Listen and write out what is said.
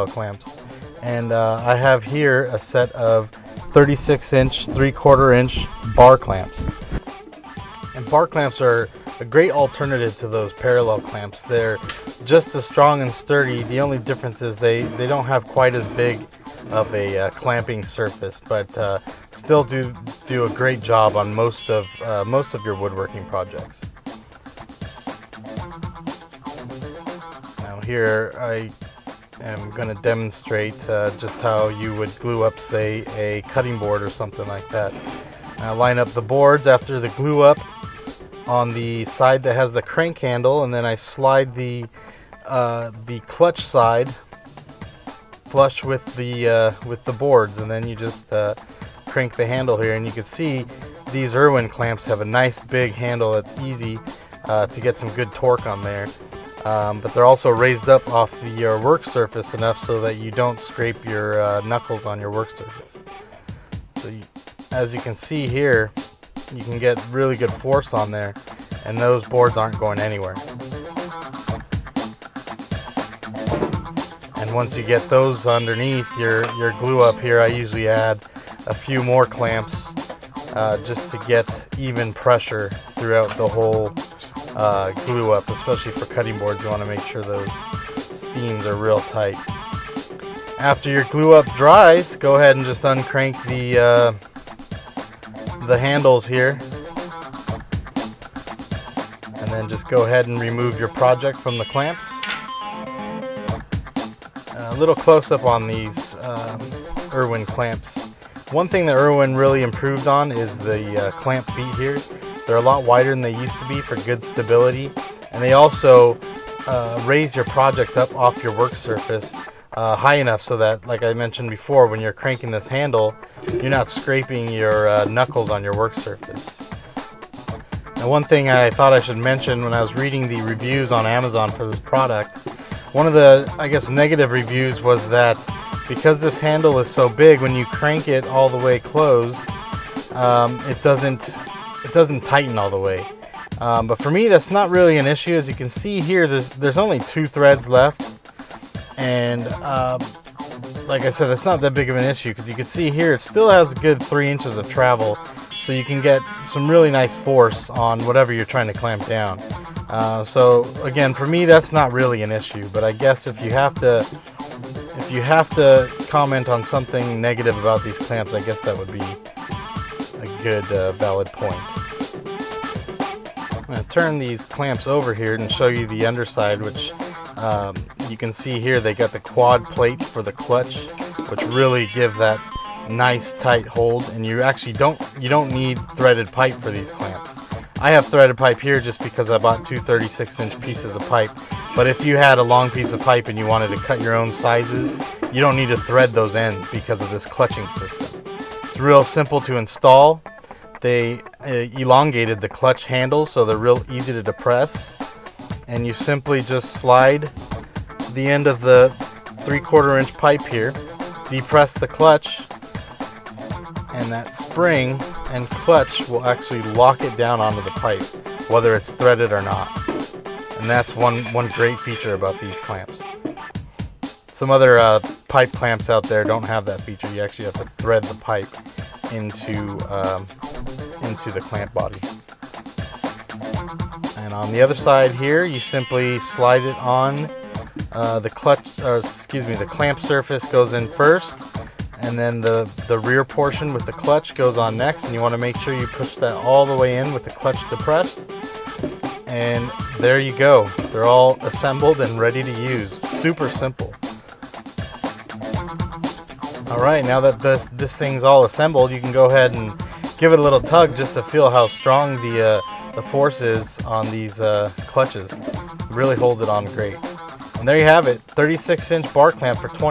clamps. And I have here a set of 36-inch, 3/4-inch bar clamps. And bar clamps are a great alternative to those parallel clamps. They're just as strong and sturdy. The only difference is they don't have quite as big of a clamping surface, but still do a great job on most of your woodworking projects. Now here I am going to demonstrate just how you would glue up, say, a cutting board or something like that. Line up the boards after the glue up on the side that has the crank handle, and then I slide the clutch side flush with the boards, and then you just crank the handle here, and you can see these IRWIN clamps have a nice big handle that's easy to get some good torque on there. But they're also raised up off your work surface enough so that you don't scrape your knuckles on your work surface. So as you can see here, you can get really good force on there, and those boards aren't going anywhere. And once you get those underneath your glue up here, I usually add a few more clamps just to get even pressure throughout the whole glue up, especially for cutting boards. You want to make sure those seams are real tight. After your glue up dries, go ahead and just uncrank the handles here, and then just go ahead and remove your project from the clamps. A little close up on these IRWIN clamps. One thing that IRWIN really improved on is the clamp feet here. They're a lot wider than they used to be for good stability, and they also raise your project up off your work surface high enough so that, like I mentioned before, when you're cranking this handle, you're not scraping your knuckles on your work surface. Now, one thing I thought I should mention when I was reading the reviews on Amazon for this product, one of the, I guess, negative reviews was that because this handle is so big, when you crank it all the way closed, it doesn't tighten all the way. But for me, that's not really an issue. As you can see here, there's only 2 threads left. And like I said, it's not that big of an issue, because you can see here it still has a good 3 inches of travel, so you can get some really nice force on whatever you're trying to clamp down. So again, for me, that's not really an issue. But I guess if you have to comment on something negative about these clamps, I guess that would be a good valid point. I'm going to turn these clamps over here and show you the underside, which you can see here they got the quad plate for the clutch, which really give that nice tight hold, and you actually don't need threaded pipe for these clamps. I have threaded pipe here just because I bought 2 36-inch pieces of pipe, but if you had a long piece of pipe and you wanted to cut your own sizes, you don't need to thread those ends because of this clutching system. It's real simple to install. They elongated the clutch handles so they're real easy to depress, and you simply just slide the end of the 3/4-inch pipe here, depress the clutch, and that spring and clutch will actually lock it down onto the pipe, whether it's threaded or not. And that's one great feature about these clamps. Some other pipe clamps out there don't have that feature. You actually have to thread the pipe into the clamp body. And on the other side here, you simply slide it on the clamp surface goes in first, and then the rear portion with the clutch goes on next, and you want to make sure you push that all the way in with the clutch depressed. And there you go. They're all assembled and ready to use. Super simple. Alright, now that this thing's all assembled, you can go ahead and give it a little tug just to feel how strong the force is on these clutches. It really holds it on great. And there you have it, 36-inch bar clamp for $20.